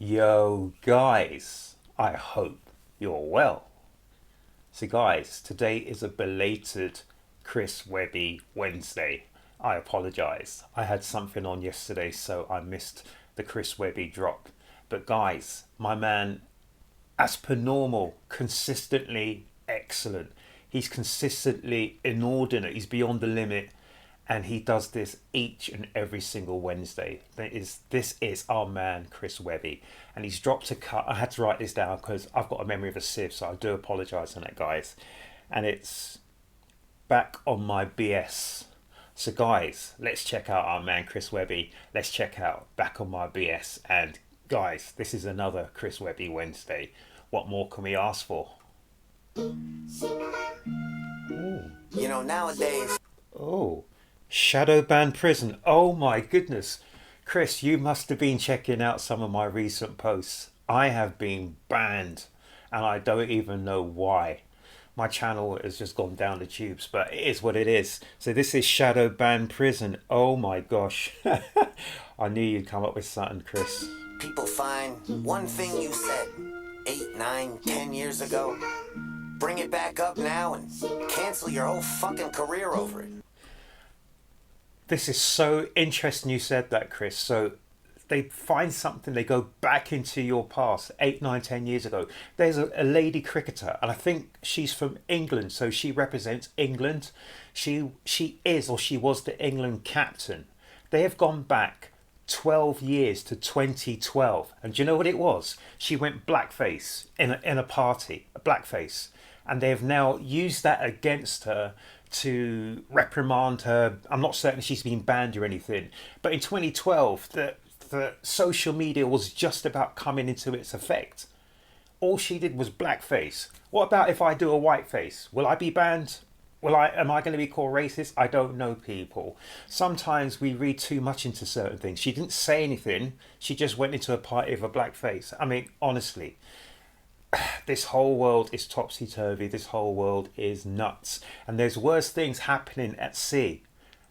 Yo, guys, I hope you're well. So, guys, today is a belated Chris Webby Wednesday. I apologize. I had something on yesterday, so I missed the Chris Webby drop. But, guys, my man, as per normal, consistently excellent. He's consistently inordinate. He's beyond the limit, and he does this each and every single Wednesday. This is our man Chris Webby, and he's dropped a cut. I had to write this down because I've got a memory of a sieve, so I do apologise on that, guys. And it's back on my BS. So, guys, let's check out our man Chris Webby. Let's check out back on my BS. And guys, this is another Chris Webby Wednesday. What more can we ask for? Nowadays. Oh, shadow ban prison. Oh my goodness. Chris, you must have been checking out some of my recent posts. I have been banned and I don't even know why. My channel has just gone down the tubes, but it is what it is. So this is shadow ban prison. Oh my gosh. I knew you'd come up with something, Chris. People find one thing you said 8, 9, 10 years ago, bring it back up now and cancel your whole fucking career over it. This is so interesting you said that, Chris. So they find something, they go back into your past 8, 9, 10 years ago. There's a lady cricketer, and I think she's from England, so she represents England. She is, or she was, the England captain. They have gone back 12 years to 2012, and do you know what it was? She went blackface in a party, a blackface, and they have now used that against her to reprimand her. I'm not certain she's been banned or anything, but in 2012, the social media was just about coming into its effect. All she did was blackface. What about if I do a whiteface? Will I be banned? Am I going to be called racist? I don't know, people. Sometimes we read too much into certain things. She didn't say anything. She just went into a party with a blackface. I mean, honestly, this whole world is topsy-turvy. This whole world is nuts. And there's worse things happening at sea.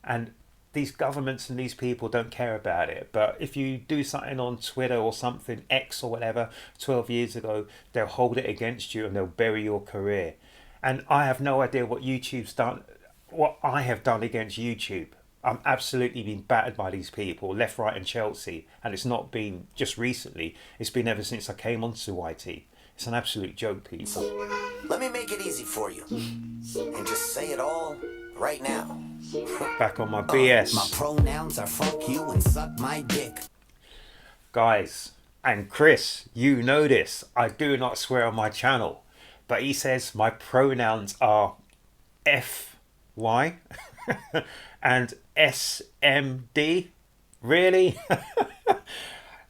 And these governments and these people don't care about it. But if you do something on Twitter or something, X or whatever, 12 years ago, they'll hold it against you and they'll bury your career. And I have no idea what YouTube's done, what I have done against YouTube. I'm absolutely being battered by these people, left, right, and Chelsea. And it's not been just recently. It's been ever since I came onto YT. It's an absolute joke, people. Let me make it easy for you and just say it all right now. Back on my BS. My pronouns are fuck you and suck my dick. Guys, and Chris, you know this. I do not swear on my channel. But he says my pronouns are FY and SMD. Really?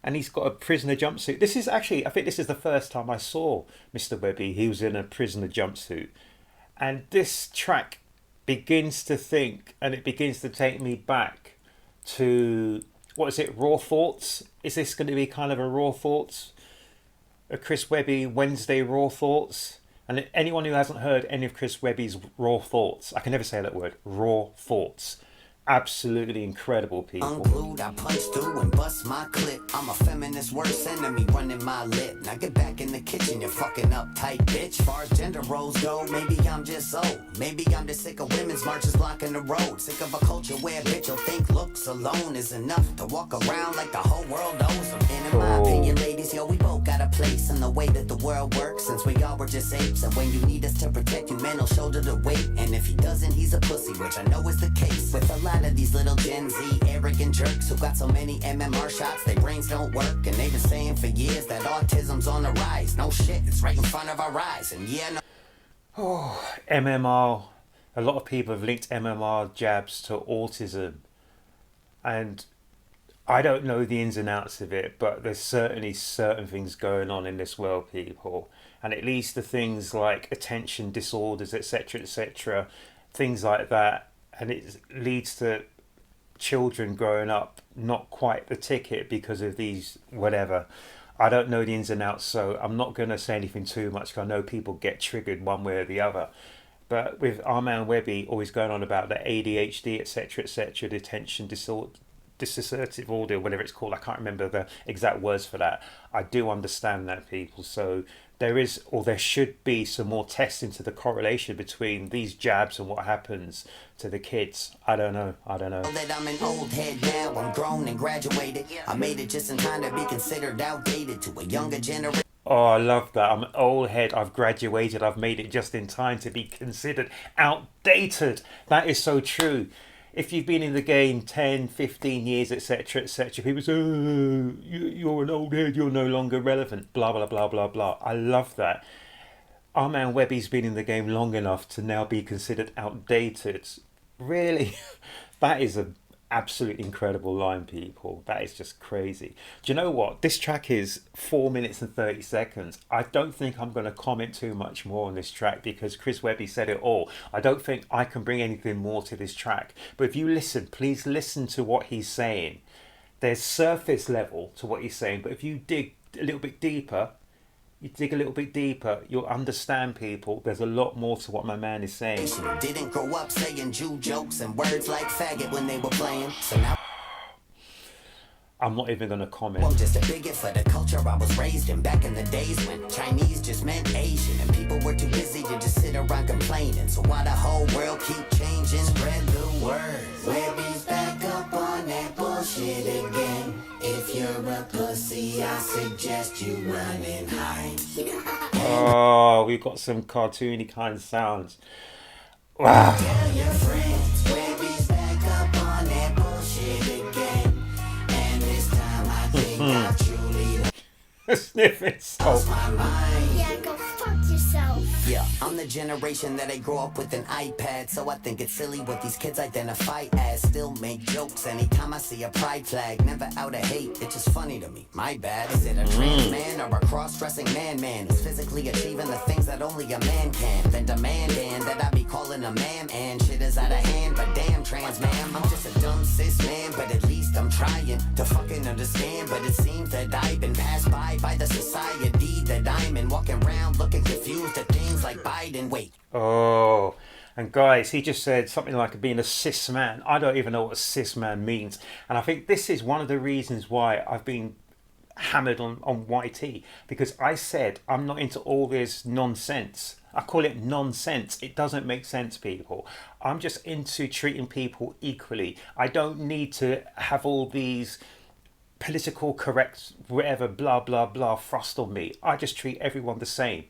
And he's got a prisoner jumpsuit. This is actually, I think this is the first time I saw Mr. Webby. He was in a prisoner jumpsuit. And this track begins to think, and it begins to take me back to, what is it, Raw Thoughts? Is this going to be kind of a Raw Thoughts? A Chris Webby Wednesday Raw Thoughts? And anyone who hasn't heard any of Chris Webby's Raw Thoughts, I can never say that word, Raw Thoughts. Absolutely incredible, people. Unglued, I punch through and bust my clip. I'm a feminist worst enemy running my lip. Now get back in the kitchen, you fucking uptight bitch. Far as gender roles go, maybe I'm just old. Maybe I'm just sick of women's marches blocking the road. Sick of a culture where a bitch will think looks alone is enough to walk around like the whole world owes them. And in my opinion, ladies, yo, we both got a place in the way that the world works. Since we all were just apes, and when you need us to protect you, men will shoulder the weight. And if he doesn't, he's a pussy, which I know is the case. With a lot of these little Gen Z arrogant jerks who got so many MMR shots, their brains don't work. And they've been saying for years that autism's on the rise. No shit, it's right in front of our eyes. And yeah, no. Oh, MMR. A lot of people have linked MMR jabs to autism. And I don't know the ins and outs of it, but there's certainly certain things going on in this world, people. And it leads to things like attention disorders, etc., things like that. And it leads to children growing up not quite the ticket because of these whatever. I don't know the ins and outs, so I'm not going to say anything too much because I know people get triggered one way or the other. But with our man Webby always going on about the ADHD, etc., the attention disassertive order, whatever it's called. I can't remember the exact words for that. I do understand that, people. So there is, or there should be, some more tests into the correlation between these jabs and what happens to the kids. I don't know. That I'm an old head now, I'm grown and graduated. I made it just in time to be considered outdated to a younger generation. Oh, I love that. I'm an old head. I've graduated. I've made it just in time to be considered outdated. That is so true. If you've been in the game 10, 15 years, etc., etc., people say, oh, you're an old head, you're no longer relevant, blah, blah, blah, blah, blah. I love that. Our man Webby's been in the game long enough to now be considered outdated. Really? That is an absolutely incredible line, people. That is just crazy. Do you know what? This track is 4 minutes and 30 seconds. I don't think I'm going to comment too much more on this track because Chris Webby said it all. I don't think I can bring anything more to this track. But if you listen, please listen to what he's saying. There's surface level to what he's saying, but if you dig a little bit deeper, you'll understand, people. There's a lot more to what my man is saying. Didn't grow up saying Jew jokes and words like faggot when they were playing. So now I'm not even going to comment. I'm just a bigot for the culture I was raised in back in the days when Chinese just meant Asian and people were too busy to just sit around complaining. So why the whole world keep changing? Spread the word. Webby's back up on that bullshit again. If you're a pussy, I suggest you run and hide. Oh, we've got some cartoony kind of sounds. Wow. Tell your friends, Webby's back up on that bullshit again. And this time I think I've truly Sniffing salt. lost my mind. Yeah, go fuck yourself. Yeah, I'm the generation that ain't grow up with an iPad, so I think it's silly what these kids identify as. Still make jokes anytime I see a pride flag. Never out of hate, it's just funny to me. My bad. Is it a trans man or a cross-dressing man who's physically achieving the things that only a man can? Then demanding that I be calling a ma'am, and shit is out of hand. But damn, trans ma'am, I'm just a dumb cis man, but at least I'm trying to fucking understand. But it seems that I've been passed by the society that I'm in, walking around looking confused at things like Biden. Wait. Oh, and guys, he just said something like being a cis man. I don't even know what a cis man means. And I think this is one of the reasons why I've been hammered on YT, because I said I'm not into all this nonsense. I call it nonsense. It doesn't make sense, people. I'm just into treating people equally. I don't need to have all these political correct whatever blah blah blah thrust on me. I just treat everyone the same.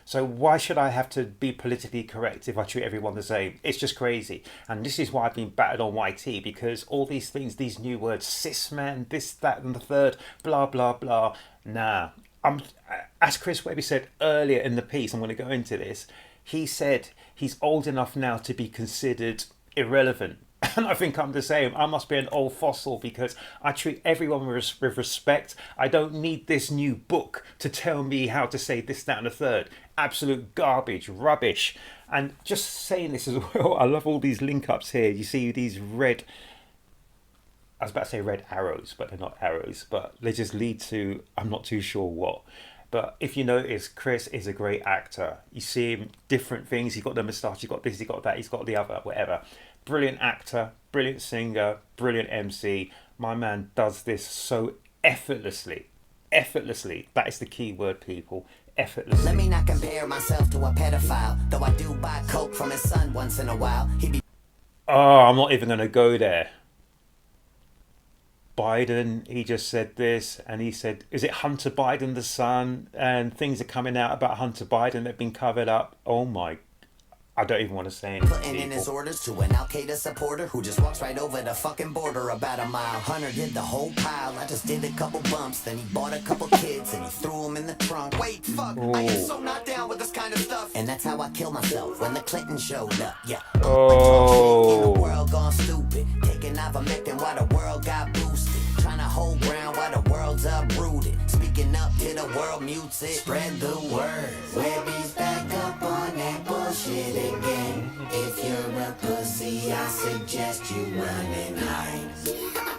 So why should I have to be politically correct if I treat everyone the same? It's just crazy. And this is why I've been battered on YT, because all these things, these new words, cis man, this, that and the third, blah blah blah. Nah. As Chris Webby said earlier in the piece, I'm going to go into this. He said he's old enough now to be considered irrelevant. And I think I'm the same. I must be an old fossil because I treat everyone with respect. I don't need this new book to tell me how to say this, that and the third. Absolute garbage, rubbish. And just saying this as well, I love all these link ups here. You see these red, I was about to say red arrows, but they're not arrows. But they just lead to, I'm not too sure what. But if you notice, Chris is a great actor. You see him different things. He's got the moustache, he's got this, he's got that, he's got the other, whatever. Brilliant actor, brilliant singer, brilliant MC. My man does this so effortlessly. Effortlessly. That is the key word, people. Effortlessly. Let me not compare myself to a pedophile, though I do buy coke from his son once in a while. He be Oh, I'm not even going to go there. Biden, he just said this, and he said, is it Hunter Biden the son? And things are coming out about Hunter Biden that have been covered up. Oh my, I don't even want to say anything. putting in his orders to an Al-Qaeda supporter who just walks right over the fucking border about a mile. Hunter did the whole pile, I just did a couple bumps. Then he bought a couple kids and he threw them in the trunk. Wait, fuck, I am so not down with this kind of stuff. And that's how I killed myself when the Clinton showed up, yeah. Oh. In the world gone stupid, taking ivermectin while the world got boosted. Trying to hold ground while the world's uprooted. Speaking up till the world mutes it. Spread the word. Webby's back up on that bullshit again. If you're a pussy, I suggest you run and hide.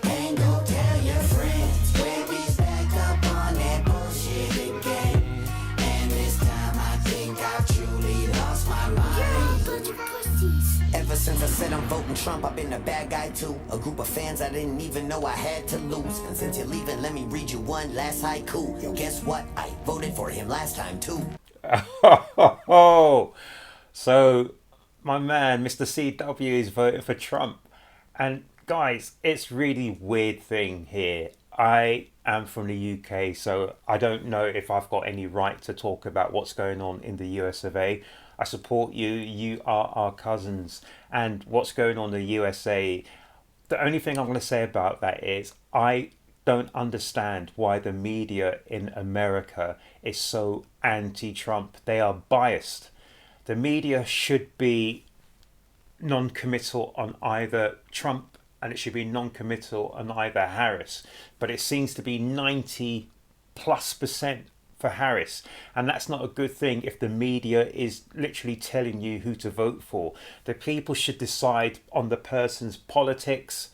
And go tell your friends. Webby's back up on that bullshit again. And this time I think I've truly lost my mind. Bunch of pussies. Ever since I said I'm voting Trump, I've been a bad guy too. A group of fans I didn't even know I had to lose. And since you're leaving, let me read you one last haiku. Yo, guess what? I voted for him last time too. Oh, so my man, Mr. CW, is voting for Trump. And guys, it's really weird thing here. I am from the UK, so I don't know if I've got any right to talk about what's going on in the US of A. I support you. You are our cousins. And what's going on in the USA, the only thing I'm going to say about that is I don't understand why the media in America is so anti-Trump. They are biased. The media should be non-committal on either Trump and it should be non-committal on either Harris. But it seems to be 90+% for Harris. And that's not a good thing if the media is literally telling you who to vote for. The people should decide on the person's politics,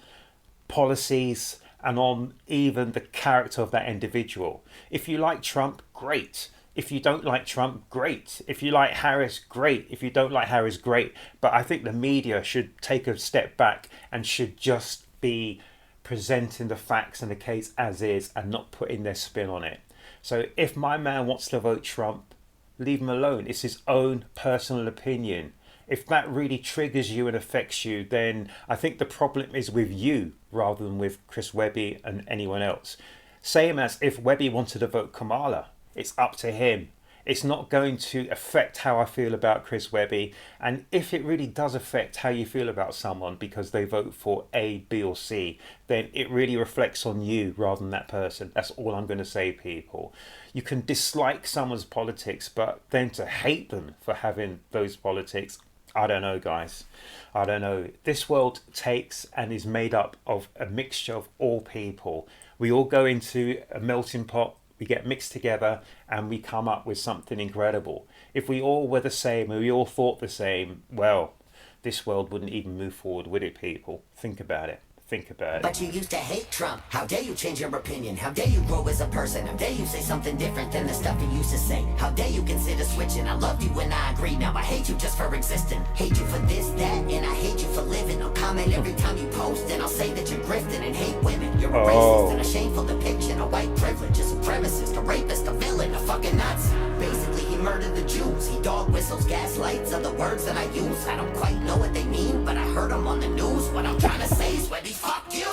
policies, and on even the character of that individual. If you like Trump, great. If you don't like Trump, great. If you like Harris, great. If you don't like Harris, great. But I think the media should take a step back and should just be presenting the facts and the case as is and not putting their spin on it. So if my man wants to vote Trump, leave him alone. It's his own personal opinion. If that really triggers you and affects you, then I think the problem is with you rather than with Chris Webby and anyone else. Same as if Webby wanted to vote Kamala. It's up to him. It's not going to affect how I feel about Chris Webby. And if it really does affect how you feel about someone because they vote for A, B or C, then it really reflects on you rather than that person. That's all I'm going to say, people. You can dislike someone's politics, but then to hate them for having those politics, I don't know, guys. I don't know. This world takes and is made up of a mixture of all people. We all go into a melting pot. We get mixed together and we come up with something incredible. If we all were the same and we all thought the same, well, this world wouldn't even move forward, would it, people? Think about it. Think about it. But you used to hate Trump. How dare you change your opinion? How dare you grow as a person? How dare you say something different than the stuff you used to say? How dare you consider switching? I loved you when I agreed. Now I hate you just for existing. Hate you for this, that, and I hate you for living. I'll comment every time you post and I'll say that you're grifting and hate women. You're a racist and a shameful depiction of white privilege. A supremacist, a rapist, a villain, a fucking Nazi. Basically, he murdered the Jews. He dog whistles, gaslights are the words that I use. I don't quite know what they mean, but I heard them on the news. What I'm trying to say is, Webby, fuck you,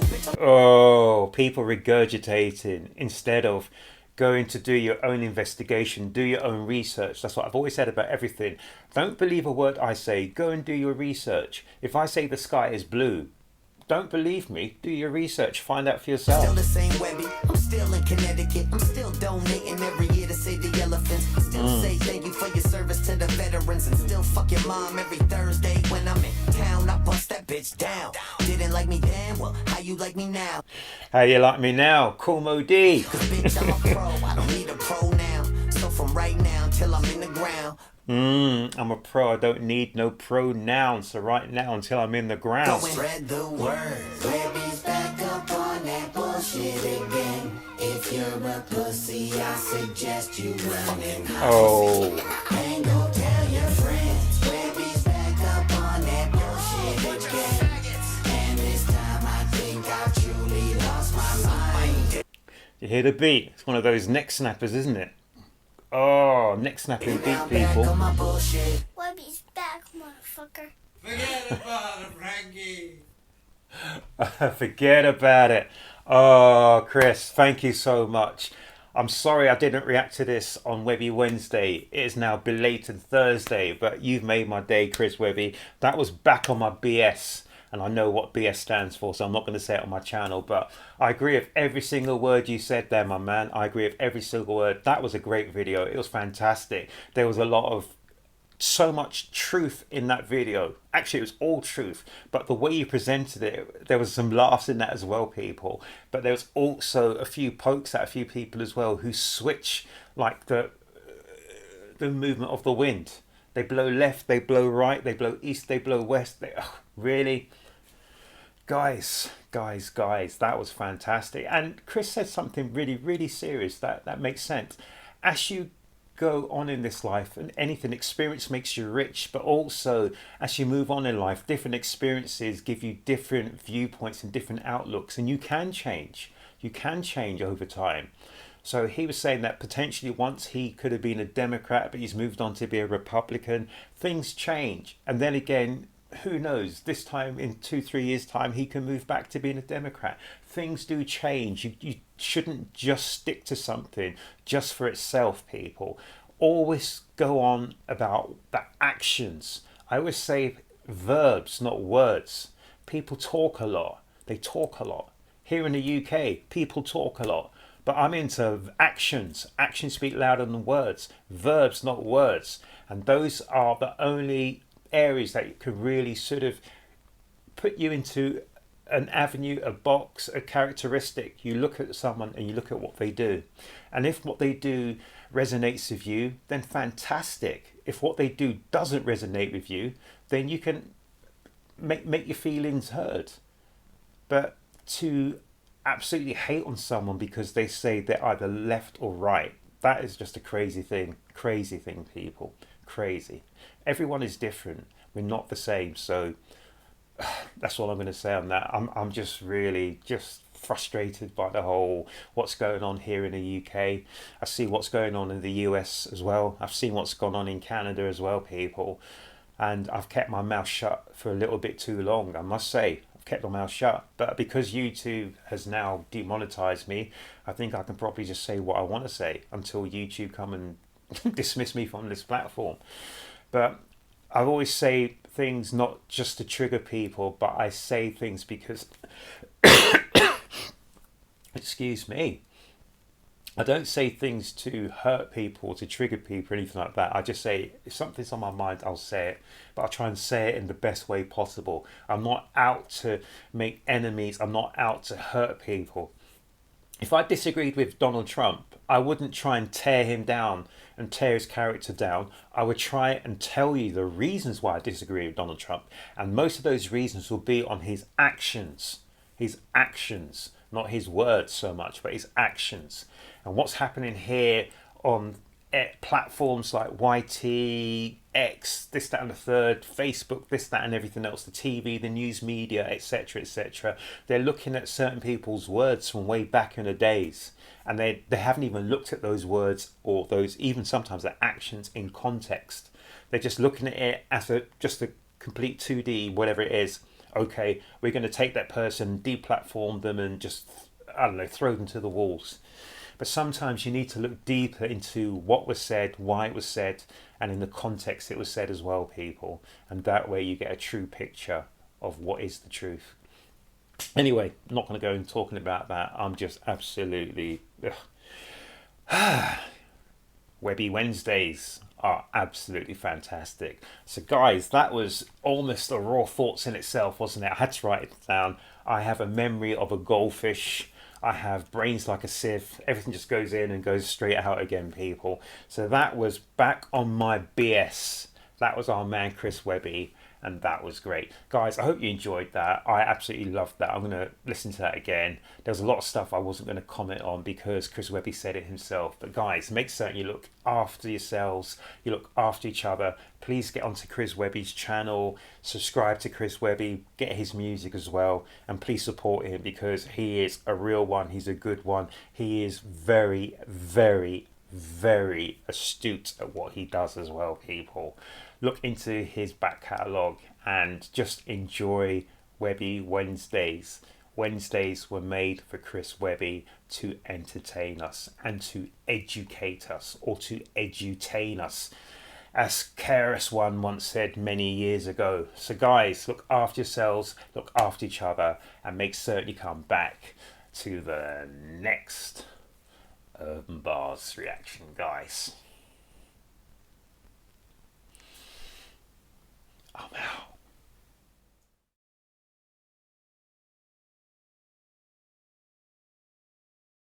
bitch. Oh, people regurgitating instead of going to do your own investigation, do your own research. That's what I've always said about everything. Don't believe a word I say. Go and do your research. If I say the sky is blue, don't believe me. Do your research. Find out for yourself. Still the same Webby. I'm still in Connecticut. I'm still donating every year to save the elephants. Still say thank you for your service to the veterans. And still fuck your mom every Thursday when I'm in town. I bust that bitch down. Didn't like me then? Well, how you like me now? How you like me now? Cool Mo D. Cause bitch, I'm a pro. I don't need a pronoun. So from right now till I'm in the ground. I'm a pro. I don't need no pronoun. So right now until I'm in the ground. Go and spread the word. Webby's back up on that bullshit again. If you're a pussy, I suggest you run and hide. Oh. And go tell your friends. Webby's back up on that bullshit again. And this time I think I've truly lost my mind. You hear the beat? It's one of those neck snappers, isn't it? Oh, neck snapping beat, people. Webby's back, motherfucker. Forget about it, Frankie. Forget about it. Oh, Chris, thank you so much. I'm sorry I didn't react to this on Webby Wednesday. It is now belated Thursday, but you've made my day, Chris Webby. That was back on my BS. And I know what BS stands for, so I'm not going to say it on my channel. But I agree with every single word you said there, my man. I agree with every single word. That was a great video. It was fantastic. There was a lot of, so much truth in that video. Actually, it was all truth. But the way you presented it, there was some laughs in that as well, people. But there was also a few pokes at a few people as well who switch like the movement of the wind. They blow left, they blow right, they blow east, they blow west. Really? Guys, that was fantastic. And Chris said something really, really serious that makes sense. As you go on in this life, and anything, experience makes you rich, but also as you move on in life, different experiences give you different viewpoints and different outlooks, and you can change. You can change over time. So he was saying that potentially once he could have been a Democrat, but he's moved on to be a Republican, things change. And then again, who knows, this time in 2-3 years time, he can move back to being a Democrat. Things do change. You shouldn't just stick to something just for itself, people. Always go on about the actions. I always say verbs, not words. People talk a lot. They talk a lot. Here in the UK, people talk a lot. But I'm into actions. Actions speak louder than words. Verbs, not words. And those are the only areas that can really sort of put you into an avenue, a box, a characteristic. You look at someone and you look at what they do. And if what they do resonates with you, then fantastic. If what they do doesn't resonate with you, then you can make your feelings heard. But to absolutely hate on someone because they say they're either left or right, that is just a crazy thing. Crazy thing, people. Crazy. Everyone is different. We're not the same. So that's all I'm going to say on that. I'm just really just frustrated by the whole what's going on here in the UK. I see what's going on in the US as well. I've seen what's gone on in Canada as well, people. And I've kept my mouth shut for a little bit too long, I must say. Kept my mouth shut, but because YouTube has now demonetized me, I think I can probably just say what I want to say until YouTube come and dismiss me from this platform. But I always say things not just to trigger people, but I say things because excuse me, I don't say things to hurt people, to trigger people, or anything like that. I just say, if something's on my mind, I'll say it. But I'll try and say it in the best way possible. I'm not out to make enemies. I'm not out to hurt people. If I disagreed with Donald Trump, I wouldn't try and tear him down and tear his character down. I would try and tell you the reasons why I disagree with Donald Trump. And most of those reasons will be on his actions. His actions, not his words so much, but his actions. And what's happening here on platforms like YT, X, this, that and the third, Facebook, this, that and everything else, the TV, the news media, etc., etc. They're looking at certain people's words from way back in the days. And they haven't even looked at those words or those, even sometimes their actions in context. They're just looking at it as just a complete 2D, whatever it is. Okay, we're going to take that person, deplatform them and just, I don't know, throw them to the walls. But sometimes you need to look deeper into what was said, why it was said, and in the context it was said as well, people. And that way you get a true picture of what is the truth. Anyway, I'm not going to go and talking about that. I'm just absolutely... Webby Wednesdays are absolutely fantastic. So guys, that was almost a raw thoughts in itself, wasn't it? I had to write it down. I have a memory of a goldfish. I have brains like a sieve. Everything just goes in and goes straight out again, people. So that was back on my BS. That was our man Chris Webby, and that was great. Guys, I hope you enjoyed that. I absolutely loved that. I'm going to listen to that again. There was a lot of stuff I wasn't going to comment on because Chris Webby said it himself. But guys, make certain you look after yourselves, you look after each other. Please get onto Chris Webby's channel, subscribe to Chris Webby, get his music as well, and please support him because he is a real one. He's a good one. He is very, very, very astute at what he does as well, people. Look into his back catalogue and just enjoy Webby Wednesdays. Wednesdays were made for Chris Webby to entertain us and to educate us, or to edutain us, as KRS-One once said many years ago. So guys, look after yourselves, look after each other, and make certain you come back to the next Urb'n Barz reaction, guys.